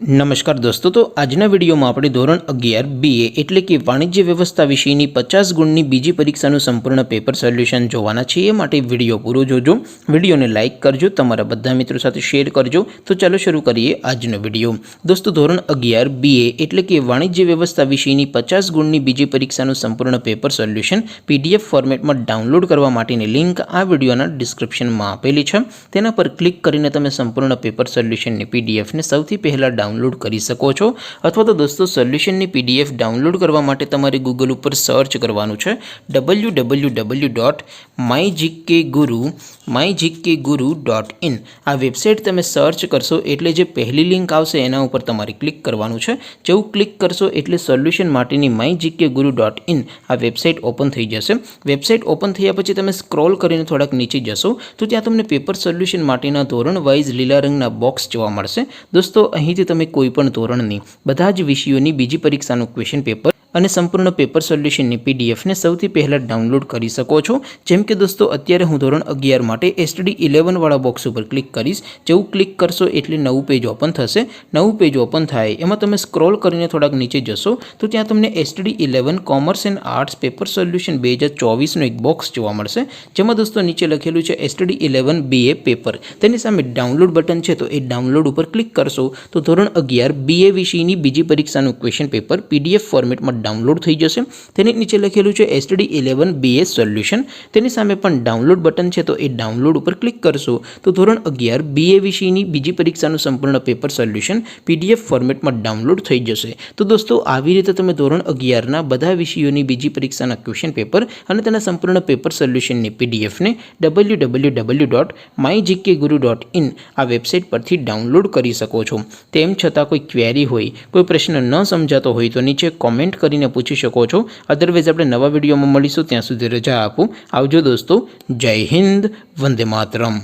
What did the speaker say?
नमस्कार दोस्तों, तो आजना विडियो में આપણે ધોરણ 11 BA એટલે કે વાણિજ્ય વ્યવસ્થા વિષયની 50 ગુણની બીજી પરીક્ષાનું સંપૂર્ણ પેપર સોલ્યુશન જોવાના છે। એ માટે વિડિયો પૂરો જોજો, વિડિયોને લાઇક કરજો, તમારા બધા મિત્રો સાથે શેર કરજો। તો ચાલો શરૂ કરીએ આજનો વિડિયો। દોસ્તો, ધોરણ 11 BA એટલે કે વાણિજ્ય વ્યવસ્થા વિષયની 50 ગુણની બીજી પરીક્ષાનું સંપૂર્ણ પેપર સોલ્યુશન PDF ફોર્મેટમાં ડાઉનલોડ કરવા માટેની લિંક આ વિડિયોના ડિસ્ક્રિપ્શનમાં આપેલી છે। તેના પર ક્લિક કરીને તમે સંપૂર્ણ પેપર સોલ્યુશનની PDF ને સૌથી પહેલા डाउनलॉड कर सको छो। अथवा तो दोस्तों सोल्यूशन की PDF डाउनलॉड करवा माटे तमारे गूगल पर सर्च करवानुं छे www.mygkguru.in। आ वेबसाइट तमे सर्च करशो एटले जे पहली लिंक आवशे एना उपर तमारे क्लिक करवानुं छे। जेवुं क्लिक करशो एटले सोल्यूशन माटेनी mygkguru.in आ वेबसाइट ओपन थई जशे। वेबसाइट ओपन थया पछी तमे स्क्रॉल करीने थोड़ाक नीचे जशो तो त्यां तमने पेपर सोल्यूशन माटेना धोरण वाइज लीला रंगना बॉक्स जोवा मळशे। दोस्तों, અહીંથી તમે કોઈ પણ ધોરણની બધા જ વિષયોની બીજી પરીક્ષાનું ક્વેશ્ચન પેપર અને સંપૂર્ણ પેપર સોલ્યુશનની PDF ને સૌથી પહેલા ડાઉનલોડ કરી શકો છો। જેમ કે દોસ્તો, અત્યારે હું ધોરણ 11 માટે STD 11 વાળા બોક્સ ઉપર ક્લિક કરીશ। જેવું ક્લિક કરશો એટલે નવું પેજ ઓપન થશે। નવું પેજ ઓપન થાય એમાં તમે સ્ક્રોલ કરીને થોડાક નીચે જશો તો ત્યાં તમને STD 11 commerce and arts paper solution 2024 નો એક બોક્સ જોવા મળશે। જેમાં દોસ્તો નીચે લખેલું છે STD 11 BA પેપર। તેની સામે ડાઉનલોડ બટન છે, તો એ ડાઉનલોડ ઉપર ક્લિક કરશો તો ધોરણ 11 BA વિષયની બીજી પરીક્ષાનું ક્વેશ્ચન પેપર PDF ફોર્મેટમાં डाउनलॉड थई जशे। तेनी नीचे लखेलुं छे STD 11 BA सोल्यूशन। तेनी सामे पण डाउनलॉड बटन छे, तो ए डाउनलॉड पर क्लिक करशो तो धोरण 11 BA विषयनी बीजी परीक्षानुं संपूर्ण पेपर सोल्यूशन PDF फॉर्मेट में डाउनलॉड थई जशे। तो दोस्तों, आवी रीते तमे धोरण 11 ना बधा विषयोनी बीजी परीक्षाना क्वेश्चन पेपर अने तेना संपूर्ण पेपर सोल्यूशननी PDF ने www.mygkguru.in आ वेबसाइट परथी डाउनलॉड करी सको छो। तेम छतां कोई क्वेरी होय, कोई प्रश्न न समजातो होय तो नीचे कॉमेंट करीने पूछी शको छो। अदरवाइज આપણે નવા વિડીયોમાં મળીશું, ત્યાં સુધી રજા આપો। આવજો દોસ્તો, જય હિન્દ, વંદે માતરમ।